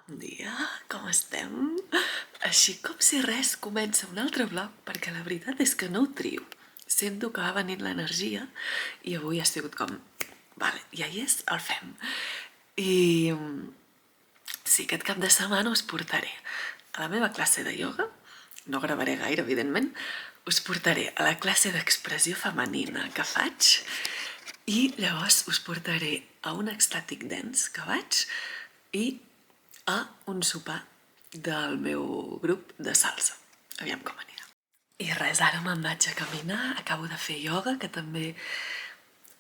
Bon dia, com estem? Així com si res comença un altre vlog, perquè la veritat és que no ho trio. Sento que va venint l'energia i avui ha sigut com, vale, ja hi és, el fem. I sí, aquest cap de setmana us portaré a la meva classe de ioga, no gravaré gaire, evidentment, us portaré a la classe d'expressió femenina que faig i llavors us portaré a un ecstàtic dance que vaig i a un sopar del meu grup de salsa. Aviam com anirà. I res, ara me'n vaig a caminar, acabo de fer ioga, que també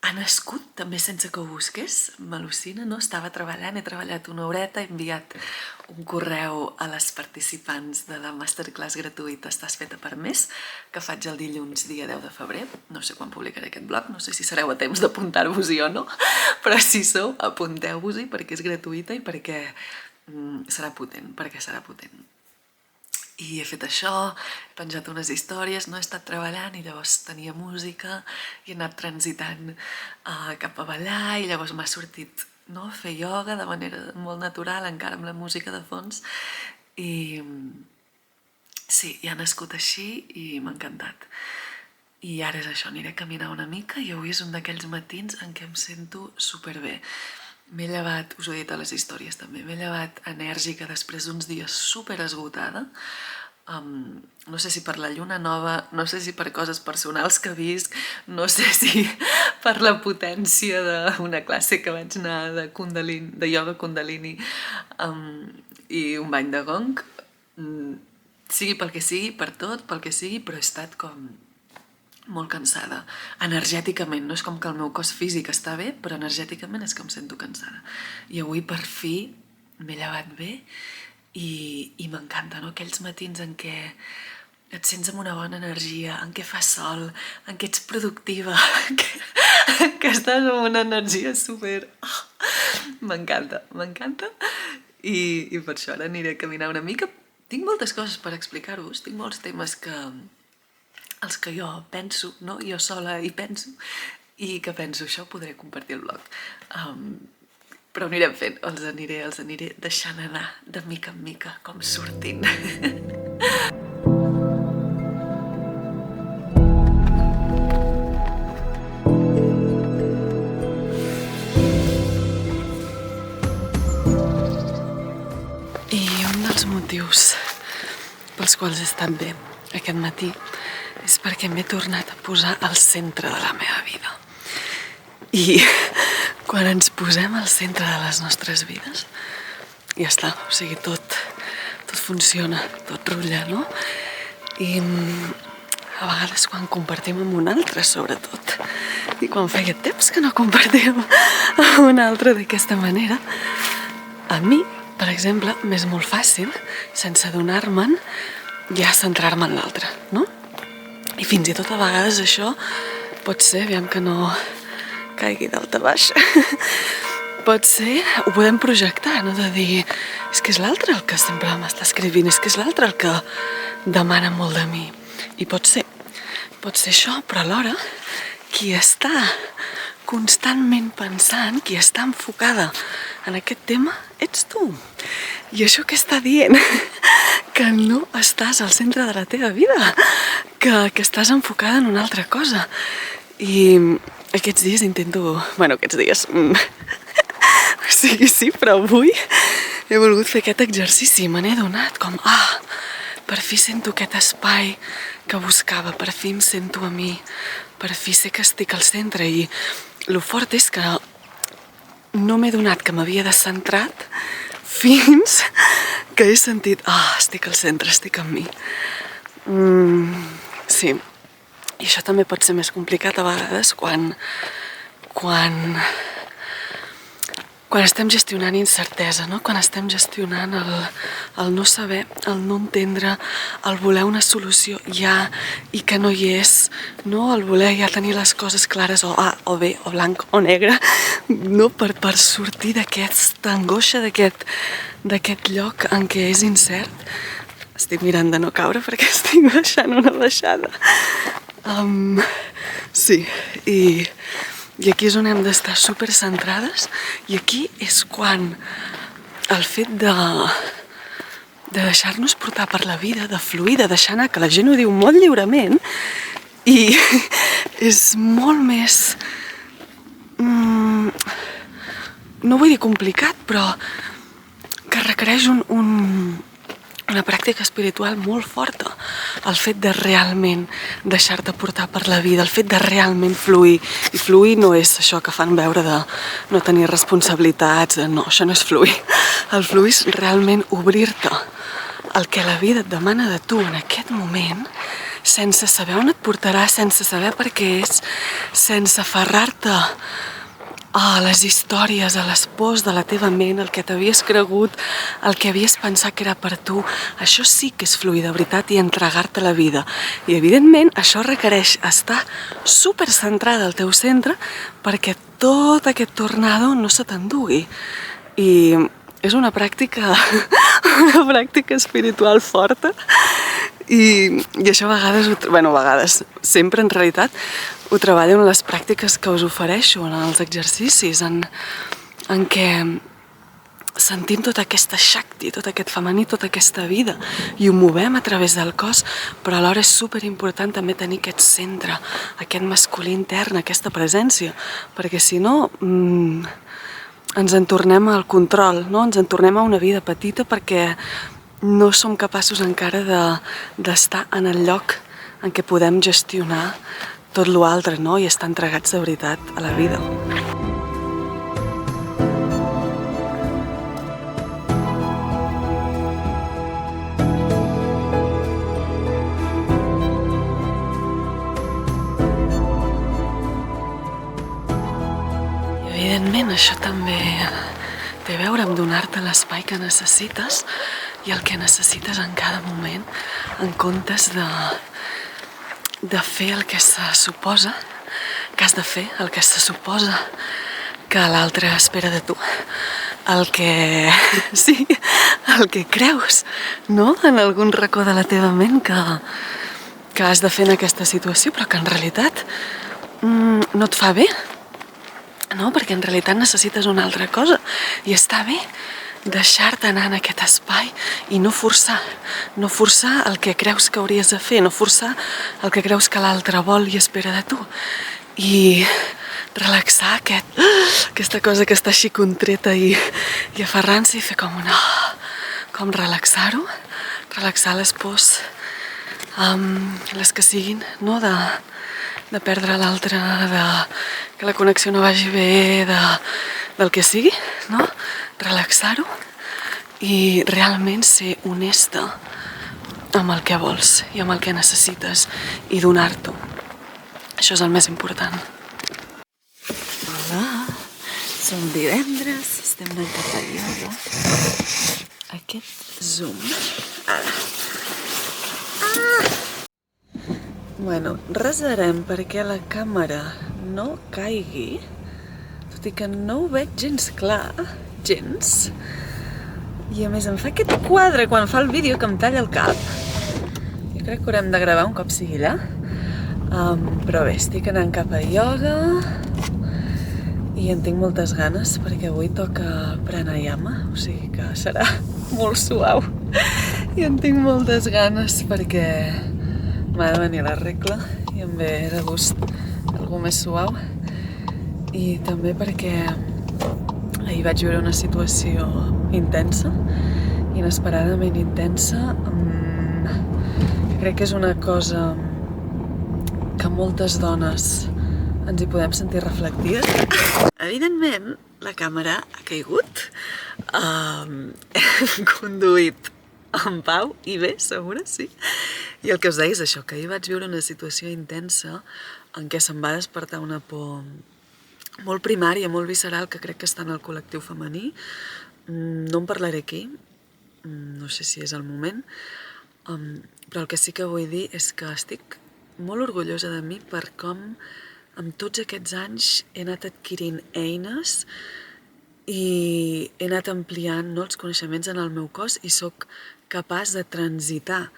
ha nascut, també sense que ho busqués, m'al·lucina, no? Estava treballant, he treballat una horeta, he enviat un correu a les participants de la masterclass gratuïta Estàs feta per més, que faig el dilluns dia 10 de febrer, no sé quan publicaré aquest blog, no sé si sereu a temps d'apuntar-vos-hi o no, però si sou, apunteu-vos-hi perquè és gratuïta i perquè serà potent, I he fet això, he penjat unes històries, no he estat treballant i llavors tenia música i he anat transitant cap a ballar i llavors m'ha sortit fer ioga de manera molt natural, encara amb la música de fons i sí, ja ha nascut així i m'ha encantat. I ara és això, aniré a caminar una mica i avui és un d'aquells matins en què em sento superbé. M'he llevat, us ho he dit a les històries també, m'he llevat enèrgica després d'uns dies super esgotada. No sé si per la lluna nova, no sé si per coses personals que visc, no sé si per la potència d'una classe que vaig anar de ioga kundalini i un bany de gong. Sigui pel que sigui, per tot, pel que sigui, però he estat com molt cansada, energèticament, no és com que el meu cos físic està bé, però energèticament és que em sento cansada. I avui per fi m'he llevat bé i m'encanta, no? Aquells matins en què et sents amb una bona energia, en què fa sol, en què ets productiva, en què estàs amb una energia super... M'encanta, m'encanta. I per això ara aniré a caminar una mica. Tinc moltes coses per explicar-vos, tinc molts temes els que jo penso, no? Jo sola hi penso, i que penso, això ho podré compartir al blog. Però ho anirem fent, els aniré deixant anar de mica en mica, com sortint. I un dels motius pels quals he estat bé aquest matí és perquè m'he tornat a posar al centre de la meva vida. I quan ens posem al centre de les nostres vides, ja està, o sigui, tot funciona, tot rutlla, no? I a vegades quan compartim amb un altre, sobretot, i quan feia temps que no compartim amb un altre d'aquesta manera, a mi, per exemple, m'és molt fàcil, sense adonar-me'n, ja centrar-me en l'altre, no? I fins i tot a vegades això pot ser, aviam que no caigui d'alta baix, pot ser, ho podem projectar, no? De dir, és que és l'altre el que sempre m'està escrivint, és que és l'altre el que demana molt de mi. I pot ser això, però alhora qui està constantment pensant, qui està enfocada en aquest tema, ets tu. I això què està dient? Que no estàs al centre de la teva vida, que estàs enfocada en una altra cosa. I aquests dies intento... aquests dies... O sigui, sí, però avui he volgut fer aquest exercici i me n'he donat com... per fi sento aquest espai que buscava, per fi em sento a mi, per fi sé que estic al centre i lo fort és que no m'he donat que m'havia descentrat fins que he sentit, estic al centre, estic amb mi. Sí, i això també pot ser més complicat a vegades quan estem gestionant incertesa, no? Quan estem gestionant el no saber, el no entendre, el voler una solució ja i que no hi és, no? El voler ja tenir les coses clares o A o B o blanc o negre, no? Per sortir d'aquesta angoixa, d'aquest lloc en què és incert. Estic mirant de no caure perquè estic baixant una baixada. Sí, i aquí és on hem d'estar super centrades i aquí és quan el fet de deixar-nos portar per la vida, de fluir, de deixar anar, que la gent ho diu molt lliurement, i és molt més... no vull dir complicat, però que requereix una pràctica espiritual molt forta. El fet de realment deixar-te portar per la vida, el fet de realment fluir. I fluir no és això que fan veure de no tenir responsabilitats, de no, això no és fluir. El fluir és realment obrir-te el que la vida et demana de tu en aquest moment, sense saber on et portarà, sense saber per què és, sense aferrar-te a les històries, a les pors de la teva ment, el que t'havies cregut, el que havies pensat que era per tu. Això sí que és fluir de veritat i entregar-te a la vida. I evidentment això requereix estar super centrada al teu centre perquè tot aquest tornado no se t'endugui. I és una pràctica espiritual forta i això a vegades, sempre en realitat, ho treballo en les pràctiques que us ofereixo, en els exercicis, en què sentim tota aquesta Shakti, tot aquest femení, tota aquesta vida, i ho movem a través del cos, però alhora és superimportant també tenir aquest centre, aquest masculí intern, aquesta presència, perquè si no ens en tornem al control, no? Ens en tornem a una vida petita perquè no som capaços encara d'estar en el lloc en què podem gestionar tot l'altre, no? I estar entregats de veritat a la vida. I evidentment això també té a veure amb donar-te l'espai que necessites i el que necessites en cada moment, en comptes de fer el que se suposa que has de fer, el que se suposa que l'altre espera de tu, el que creus, no? En algun racó de la teva ment que has de fer en aquesta situació, però que en realitat no et fa bé, no? Perquè en realitat necessites una altra cosa i està bé deixar-te anar en aquest espai i no forçar el que creus que hauries de fer, no forçar el que creus que l'altre vol i espera de tu, i relaxar aquesta cosa que està així contreta i aferrant-se i fer com relaxar-ho, relaxar les pors, les que siguin, no? De perdre l'altre, que la connexió no vagi bé, del que sigui, no? Relaxar-ho i realment ser honesta amb el que vols i amb el que necessites i donar-t'ho. Això és el més important. Hola, som divendres, estem anant cap a ioga. Aquest zoom. Bueno, resarem perquè la càmera no caigui, tot i que no ho veig gens clar, gens. I a més em fa aquest quadre quan fa el vídeo que em talla el cap. Jo crec que haurem de gravar un cop sigui allà. Però bé, estic anant cap a ioga i en tinc moltes ganes perquè avui toca pranayama, o sigui que serà molt suau. I en tinc moltes ganes perquè m'ha de venir la regla i em ve de gust algú més suau. I també perquè ahir vaig viure una situació intensa, inesperadament intensa, que crec que és una cosa que moltes dones ens hi podem sentir reflectides. Evidentment, la càmera ha caigut, hem conduït en pau i bé, segura, sí. I el que us deia és això, que ahir vaig viure una situació intensa en què se'm va despertar una por molt primària, molt visceral, que crec que està en el col·lectiu femení. No en parlaré aquí, no sé si és el moment, però el que sí que vull dir és que estic molt orgullosa de mi per com amb tots aquests anys he anat adquirint eines i he anat ampliant els coneixements en el meu cos i sóc capaç de transitar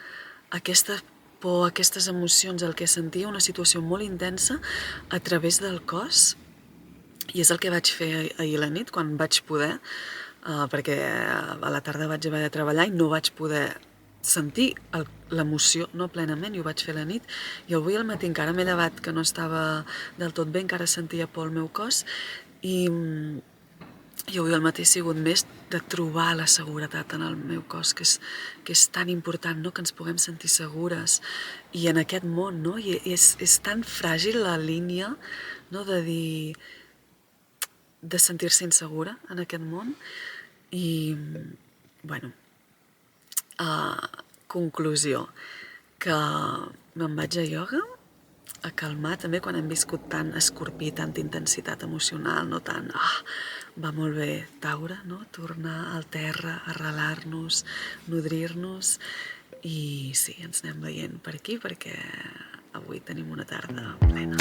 aquesta por, aquestes emocions, el que sentia una situació molt intensa a través del cos. I és el que vaig fer ahir a la nit, quan vaig poder perquè a la tarda vaig haver de treballar i no vaig poder sentir l'emoció plenament i ho vaig fer a la nit. I avui al matí encara m'he llevat que no estava del tot bé, encara sentia por al meu cos i avui al matí ha sigut més de trobar la seguretat en el meu cos, que és tan important, que ens puguem sentir segures i en aquest món, i és tan fràgil la línia de dir de sentir-se insegura en aquest món. I bueno, conclusió, que me'n vaig a ioga a calmar també quan hem viscut tant escorpí, tanta intensitat emocional, tant va molt bé taure, tornar al terra, arrelar-nos, nodrir-nos i sí, ens anem veient per aquí perquè avui tenim una tarda plena.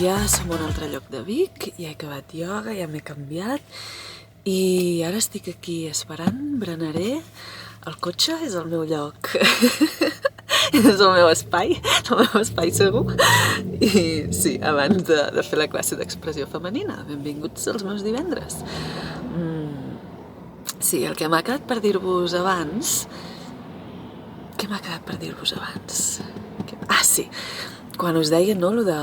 Ja som a un altre lloc de Vic, ja he acabat ioga, ja m'he canviat i ara estic aquí esperant, berenaré. El cotxe és el meu lloc, és el meu espai segur. I sí, abans de fer la classe d'expressió femenina, benvinguts als meus divendres. Sí, el que m'ha quedat per dir-vos abans... Què m'ha quedat per dir-vos abans? Ah, sí, quan us deia, lo de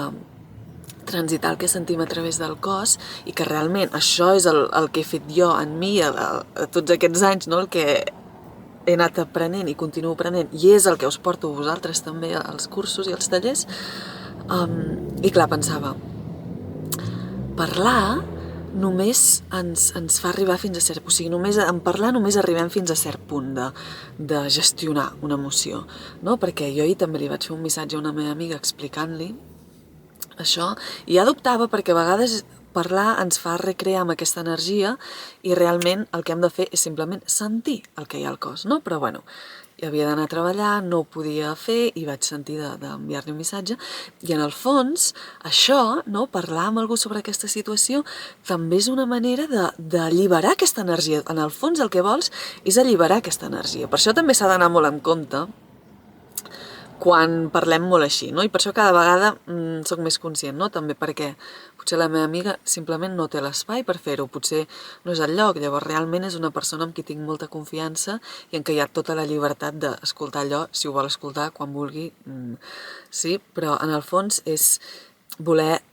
transitar el que sentim a través del cos i que realment això és el que he fet jo en mi a tots aquests anys, el que he anat aprenent i continuo aprenent i és el que us porto a vosaltres també als cursos i als tallers. I clar, pensava, parlar només ens fa arribar fins a cert punt, o sigui, en parlar només arribem fins a cert punt de gestionar una emoció, perquè jo ahir també li vaig fer un missatge a una meva amiga explicant-li això, i ja dubtava perquè a vegades parlar ens fa recrear amb aquesta energia i realment el que hem de fer és simplement sentir el que hi ha al cos, però bueno, hi havia d'anar a treballar, no ho podia fer i vaig sentir d'enviar-li un missatge i en el fons això, parlar amb algú sobre aquesta situació també és una manera d'alliberar aquesta energia, en el fons el que vols és alliberar aquesta energia, per això també s'ha d'anar molt en compte quan parlem molt així, i per això cada vegada soc més conscient, també perquè potser la meva amiga simplement no té l'espai per fer-ho, potser no és el lloc, llavors realment és una persona amb qui tinc molta confiança i en què hi ha tota la llibertat d'escoltar allò, si ho vol escoltar, quan vulgui, sí, però en el fons és voler,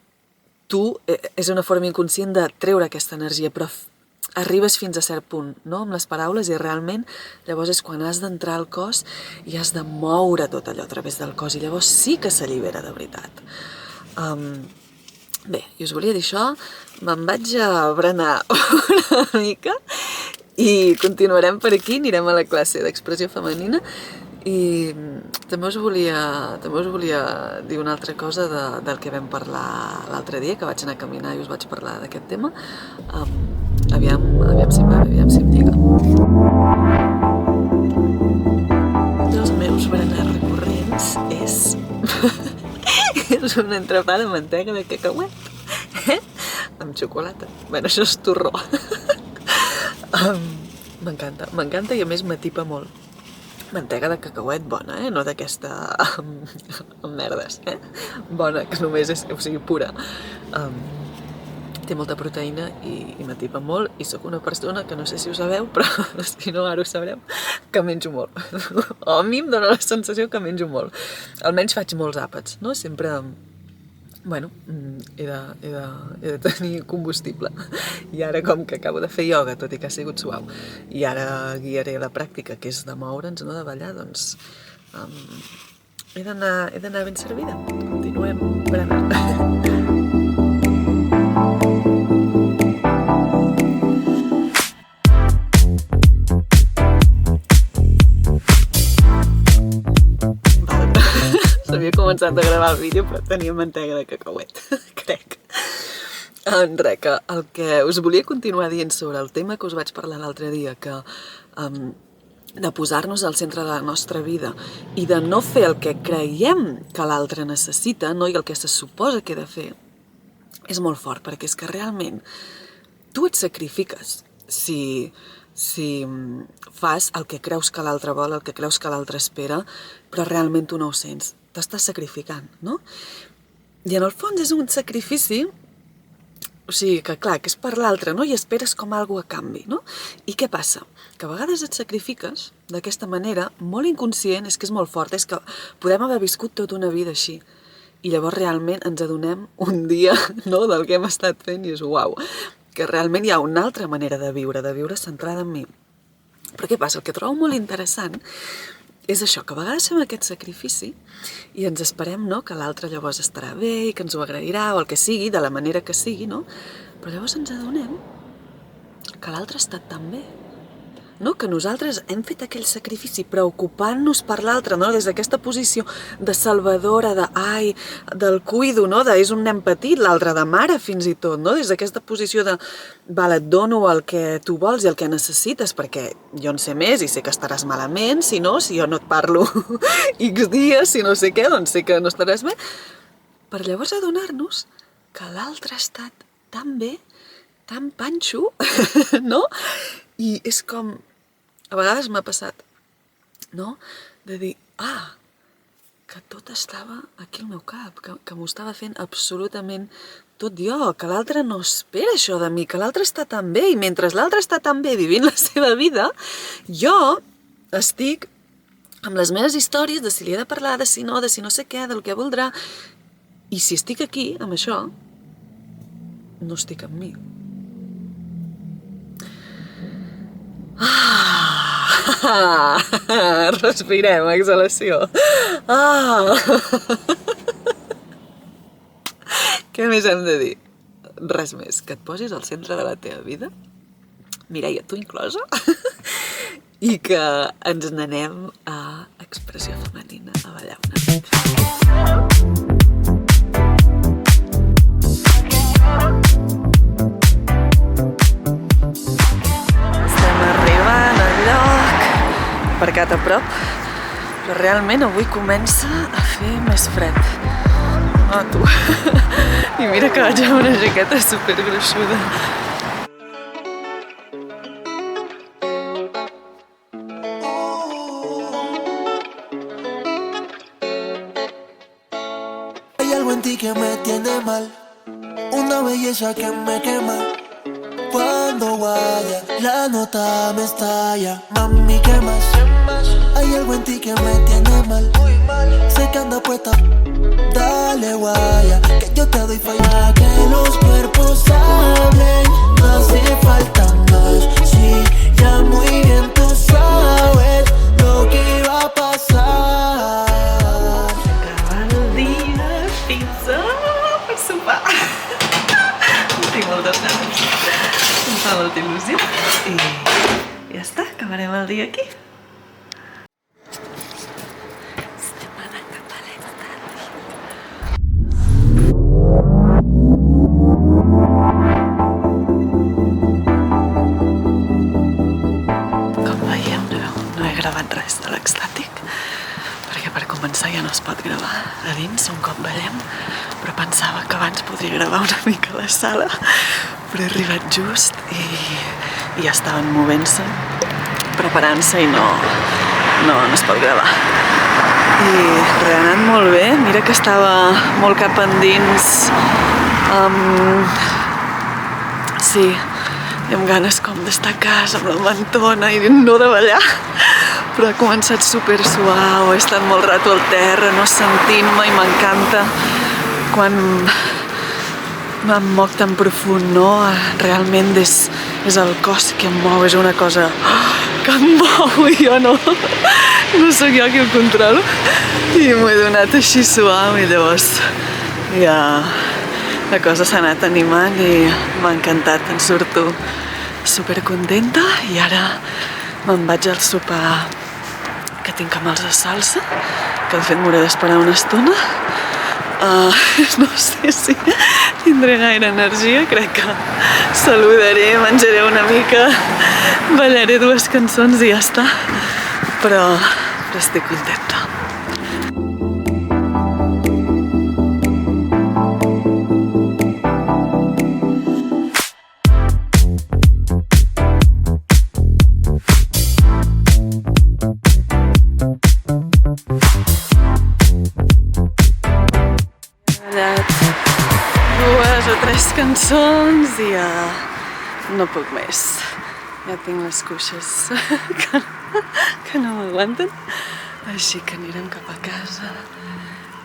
és una forma inconscient de treure aquesta energia, però arribes fins a cert punt, amb les paraules i realment llavors és quan has d'entrar al cos i has de moure tot allò a través del cos i llavors sí que s'allibera de veritat. Bé, i us volia dir això, me'n vaig a berenar una mica i continuarem per aquí, anirem a la classe d'expressió femenina i també us volia dir una altra cosa del que vam parlar l'altre dia, que vaig anar a caminar i us vaig parlar d'aquest tema. Aviam si em lliga. Dels meus berenars recurrents és un entrepà de mantega de cacauet amb xocolata. Bueno, això és torró. M'encanta i a més m'atipa molt. Mantega de cacauet bona, no d'aquesta amb merdes, bona, que només és, o sigui, pura. Té molta proteïna i m'atipa molt i sóc una persona que no sé si ho sabeu, però si no ara ho sabreu, que menjo molt. O a mi em dóna la sensació que menjo molt. Almenys faig molts àpats, sempre... Bueno, he de tenir combustible. I ara, com que acabo de fer ioga, tot i que ha sigut suau, i ara guiaré la pràctica, que és de moure'ns, de ballar, doncs he d'anar ben servida. Continuem berenant. Havia començat a gravar el vídeo, però tenia mantega de cacauet, crec. Res, que el que us volia continuar dient sobre el tema que us vaig parlar l'altre dia, que de posar-nos al centre de la nostra vida i de no fer el que creiem que l'altre necessita, no, i el que se suposa que he de fer, és molt fort, perquè és que realment tu et sacrifiques si fas el que creus que l'altre vol, el que creus que l'altre espera, però realment tu no ho sents. T'estàs sacrificant, no? I en el fons és un sacrifici, o sigui, que clar, que és per l'altre, no? I esperes com algo a canvi, no? I què passa? Que a vegades et sacrifiques d'aquesta manera, molt inconscient, és que és molt fort, és que podem haver viscut tota una vida així. I llavors realment ens adonem un dia, no?, del que hem estat fent i és uau, que realment hi ha una altra manera de viure centrada en mi. Però què passa? El que trobo molt interessant és això, que a vegades fem aquest sacrifici i ens esperem, no?, que l'altre llavors estarà bé i que ens ho agrairà o el que sigui, de la manera que sigui, no? Però llavors ens adonem que l'altre ha estat tan bé, no? Que nosaltres hem fet aquell sacrifici preocupant-nos per l'altre, no? Des d'aquesta posició de salvadora, del cuido, no? És un nen petit, l'altre de mare fins i tot, no? Des d'aquesta posició de val, et dono el que tu vols i el que necessites, perquè jo en sé més i sé que estaràs malament, si no, si jo no et parlo X dies, si no sé què, doncs sé que no estaràs bé. Per llavors adonar-nos que l'altre ha estat tan bé, tan panxo, no? I és com, a vegades m'ha passat, no?, de dir, que tot estava aquí al meu cap, que m'ho estava fent absolutament tot jo, que l'altre no espera això de mi, que l'altre està tan bé, i mentre l'altre està tan bé vivint la seva vida, jo estic amb les meves històries de si li he de parlar, de si no sé què, del que voldrà, i si estic aquí, amb això, no estic amb mi. Respirem, exhalació. Què més hem de dir? Res més, que et posis al centre de la teva vida, Mireia, tu inclosa, i que ens n'anem a expressió femenina a ballar una mica. Aparcat a prop, però realment avui comença a fer més fred. Tu. I mira que vaig amb una jaqueta supergruixuda. Hay algo en ti que me tiene mal, una belleza que me quema. Cuando vaya, la nota me estalla. Mami, ¿qué más? Hay algo en ti que me tiene mal. Sé que anda puesta, dale guaya, que yo te doy falla. Que los cuerpos hablen, no hace falta más. Sí, ya muy bien tú sabes lo que iba a pasar. Acaba el dia, pizza per sopar. Tinc moltes ganes. Em fa molta il·lusió. I ja està, acabarem el dia aquí. Com veiem, no he gravat res de l'extàtic, perquè per començar ja no es pot gravar a dins un cop ballem, però pensava que abans podria gravar una mica a la sala, però he arribat just i ja estaven movent-se, preparant-se i no es pot gravar. I ha anat molt bé, mira que estava molt cap endins, sí, i amb ganes com d'estar a casa amb la mantona i no de ballar, però ha començat super suau, he estat molt rato al terra, no sentint-me, i m'encanta quan em moc tan profund, no? Realment és el cos que em mou, és una cosa que em mou i jo no sóc jo qui ho controlo, i m'ho he donat així suau i llavors ja la cosa s'ha anat animant i m'ha encantat, em surto supercontenta i ara me'n vaig al sopar que tinc amb els de salsa, que de fet m'hauré d'esperar una estona, No sé si tindré gaire energia, crec que saludaré, menjaré una mica, ballaré 2 cançons i ja està, però estic contenta. Dues o 3 cançons i ja no puc més. Ja tinc les cuixes que no m'aguanten. Així que anirem cap a casa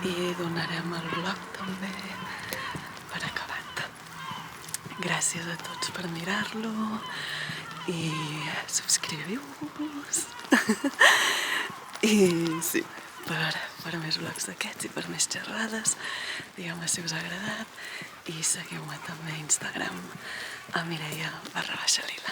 i donarem el vlog també per acabat. Gràcies a tots per mirar-lo i subscriviu-vos. I sí, per més vlogs d'aquests i per més xerrades, digueu-me si us ha agradat i seguiu-me també a Instagram a Mireia_Lila.